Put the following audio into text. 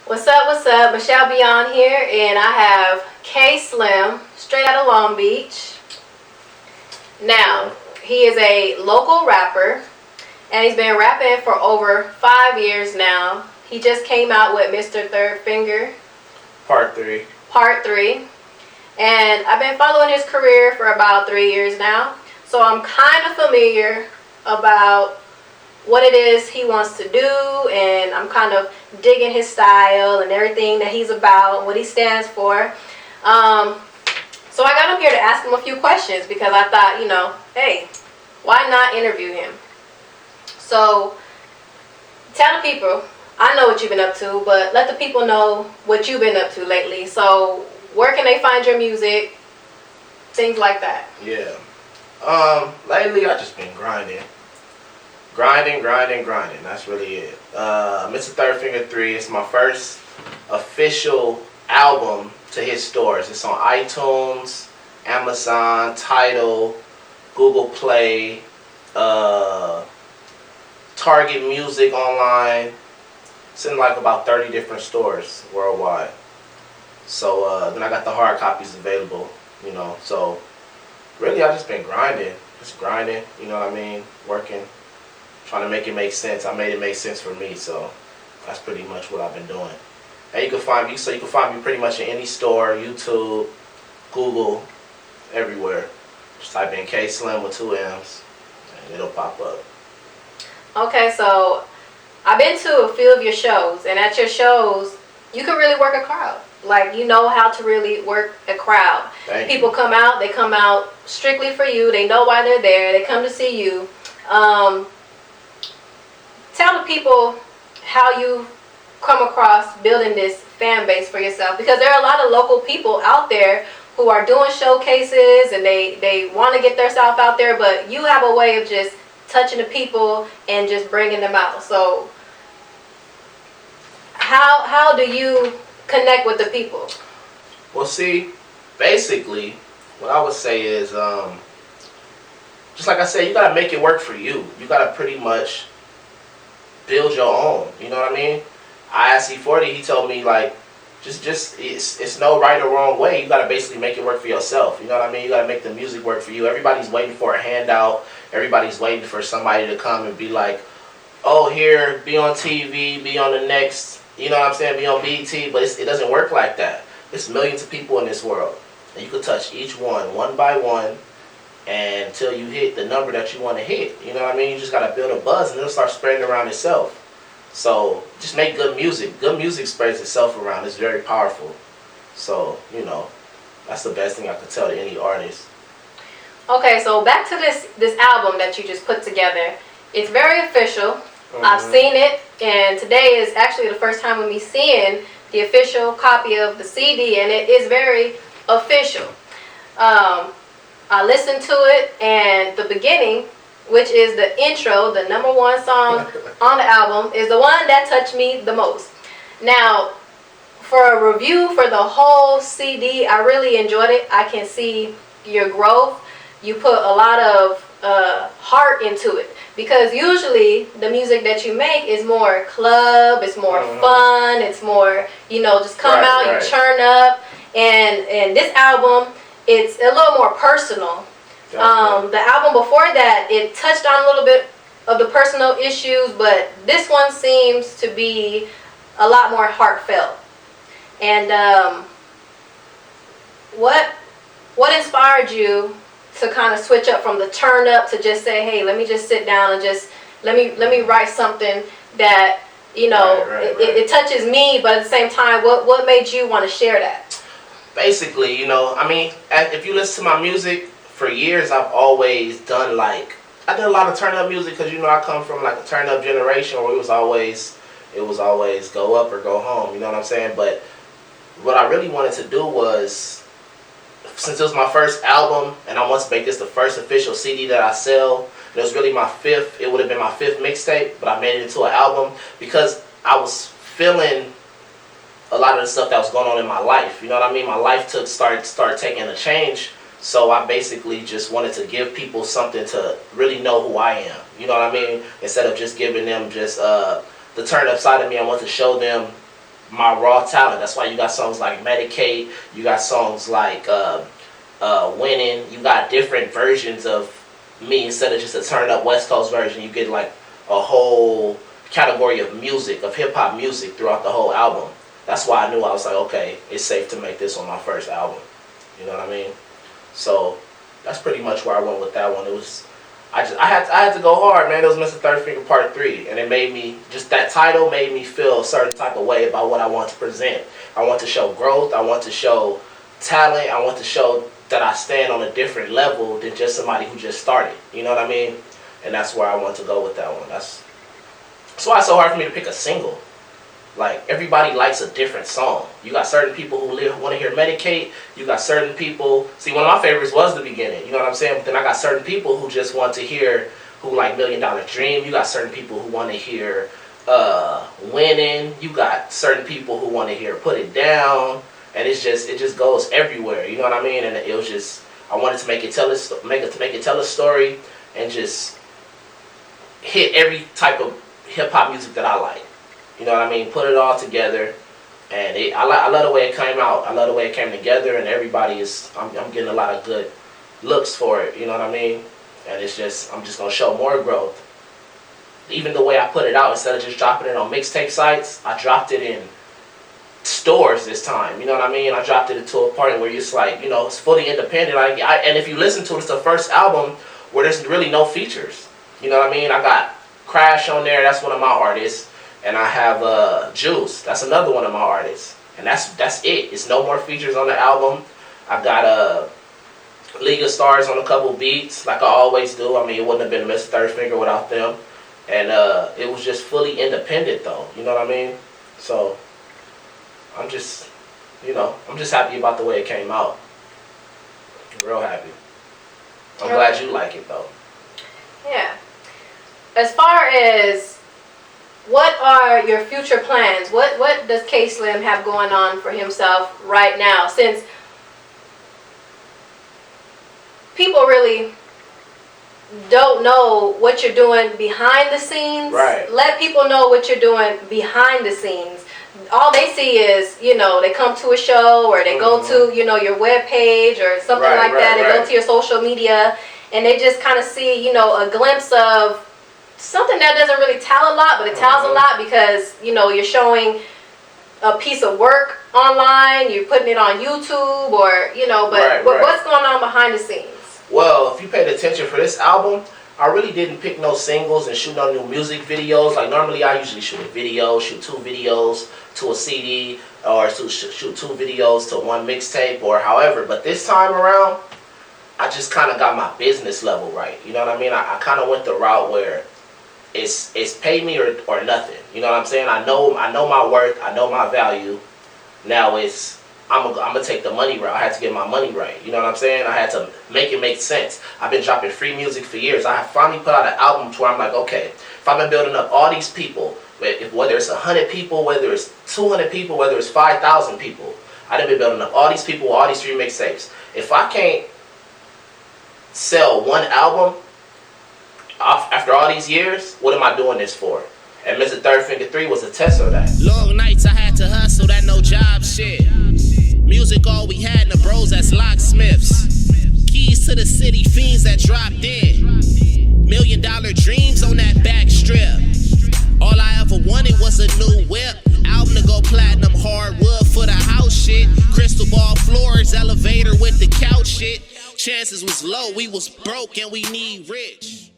What's up? What's up? Michelle Beon here, and I have Kslimm, straight out of Long Beach. Now, he is a local rapper, and he's been rapping for over 5 years now. He just came out with Mr. Third Finger, Part 3. Part 3. And I've been following his career for about 3 years now. So I'm kind of familiar about what it is he wants to do, and I'm kind of digging his style and everything that he's about, what he stands for. So I got him here to ask him a few questions because I thought, hey, why not interview him? So tell the people, I know what you've been up to, but let the people know what you've been up to lately. So where can they find your music? Things like that. Yeah. Lately I just been grinding. Grinding. That's really it. Mr. Third Finger 3 is my first official album to hit stores. It's on iTunes, Amazon, Tidal, Google Play, Target Music online. It's in like about 30 different stores worldwide. So then I got the hard copies available, So really I just been grinding. Just grinding, you know what I mean? Working. Trying to make it make sense. I made it make sense for me, so that's pretty much what I've been doing. And you can find me pretty much in any store, YouTube, Google, everywhere. Just type in Kslimm with 2 M's and it'll pop up. Okay, so I've been to a few of your shows, and at your shows, you can really work a crowd. Like, you know how to really work a crowd. People come out, they come out strictly for you. They know why they're there. They come to see you. Tell the people how you come across building this fan base for yourself, because there are a lot of local people out there who are doing showcases and they want to get their stuff out there, but you have a way of just touching the people and just bringing them out. So how do you connect with the people? Well, see, basically what I would say is just like I said, you gotta make it work for you. You gotta pretty much build your own, you know what I mean? I asked E40, he told me like just it's no right or wrong way. You gotta basically make it work for yourself, you know what I mean? You gotta make the music work for you. Everybody's waiting for a handout. Everybody's waiting for somebody to come and be like, oh, here, be on TV, be on the next, you know what I'm saying, be on BT, but it doesn't work like that. There's millions of people in this world, and you can touch each one by one, and until you hit the number that you want to hit, you know what I mean? You just got to build a buzz, and it'll start spreading around itself. So just make good music. Good music spreads itself around. It's very powerful. So, that's the best thing I could tell to any artist. Okay, so back to this album that you just put together. It's very official. Mm-hmm. I've seen it, and today is actually the first time of me seeing the official copy of the CD, and it is very official. I listened to it, and the beginning, which is the intro, the #1 song on the album, is the one that touched me the most. Now, for a review for the whole CD, I really enjoyed it. I can see your growth. You put a lot of heart into it, because usually the music that you make is more club, it's more fun, it's more, just come out, you turn up, and this album, it's a little more personal. The album before that, it touched on a little bit of the personal issues, but this one seems to be a lot more heartfelt. And what inspired you to kind of switch up from the turn up to just say, hey, let me just sit down and just let me write something that it touches me, but at the same time, what made you want to share that? Basically, if you listen to my music for years, I've always done I did a lot of turn up music, because I come from like a turn up generation where it was always go up or go home, you know what I'm saying? But what I really wanted to do was, since it was my first album and I want to make this the first official CD that I sell, it was really it would have been my 5th mixtape, but I made it into an album because I was feeling a lot of the stuff that was going on in my life. You know what I mean? My life started taking a change. So I basically just wanted to give people something to really know who I am. You know what I mean? Instead of just giving them just the turn up side of me, I want to show them my raw talent. That's why you got songs like Medicate, you got songs like Winning, you got different versions of me instead of just a turn up West Coast version. You get like a whole category of music, of hip hop music throughout the whole album. That's why I knew, I was like, okay, it's safe to make this on my first album. You know what I mean? So that's pretty much where I went with that one. It was, I had to go hard, man. It was Mr. Third Finger Part 3, and it made me, just that title made me feel a certain type of way about what I want to present. I want to show growth. I want to show talent. I want to show that I stand on a different level than just somebody who just started. You know what I mean? And that's where I want to go with that one. That's why it's so hard for me to pick a single. Like, everybody likes a different song. You got certain people who want to hear Medicate. You got certain people... See, one of my favorites was The Beginning. You know what I'm saying? But then I got certain people who just want to hear... Who like $1 Million Dream. You got certain people who want to hear Winning. You got certain people who want to hear Put It Down. And it just goes everywhere. You know what I mean? And it was just... I wanted to make it tell a story. And just hit every type of hip-hop music that I like. You know what I mean? Put it all together, and I love the way it came out. I love the way it came together, and everybody is. I'm getting a lot of good looks for it. You know what I mean? And it's just, I'm just gonna show more growth. Even the way I put it out, instead of just dropping it on mixtape sites, I dropped it in stores this time. You know what I mean? I dropped it into a point where it's like, you know, it's fully independent. And if you listen to it, it's the first album where there's really no features. You know what I mean? I got Crash on there. That's one of my artists. And I have Juice. That's another one of my artists. And that's it. It's no more features on the album. I got League of Stars on a couple beats, like I always do. I mean, it wouldn't have been Mr. Third Finger without them. And it was just fully independent, though. You know what I mean? So I'm just, you know, I'm just happy about the way it came out. Real happy. I'm glad you like it, though. Yeah. As far as what are your future plans? What does Kslimm have going on for himself right now? Since people really don't know what you're doing behind the scenes, right. Let people know what you're doing behind the scenes. All they see is, you know, they come to a show or they go to, you know, your web page or something like that. They go to your social media and they just kind of see, you know, a glimpse of something that doesn't really tell a lot, but it tells a lot because, you know, you're showing a piece of work online, you're putting it on YouTube, or, you know, but what's going on behind the scenes? Well, if you paid attention for this album, I really didn't pick no singles and shoot no new music videos. Like, normally I usually shoot a video, shoot 2 videos to a CD, or shoot 2 videos to 1 mixtape, or however. But this time around, I just kind of got my business level right. You know what I mean? I kind of went the route where it's pay me or nothing. You know what I'm saying? I know my worth. I know my value. Now I'm gonna take the money route. I had to get my money right. You know what I'm saying? I had to make it make sense. I've been dropping free music for years. I have finally put out an album to where I'm like, okay, if I've been building up all these people, whether it's 100 people, whether it's 200 people, whether it's 5,000 people, I've been building up all these people, all these free mixtapes. If I can't sell 1 album after all these years, what am I doing this for? And Mr. Third Finger 3 was a test of that. Long nights I had to hustle, that no job shit. Music all we had in the bros that's locksmiths. Keys to the city, fiends that dropped in. $1 Million Dreams on that back strip. All I ever wanted was a new whip. Album to go platinum, hardwood for the house shit. Crystal ball floors, elevator with the couch shit. Chances was low, we was broke and we need rich.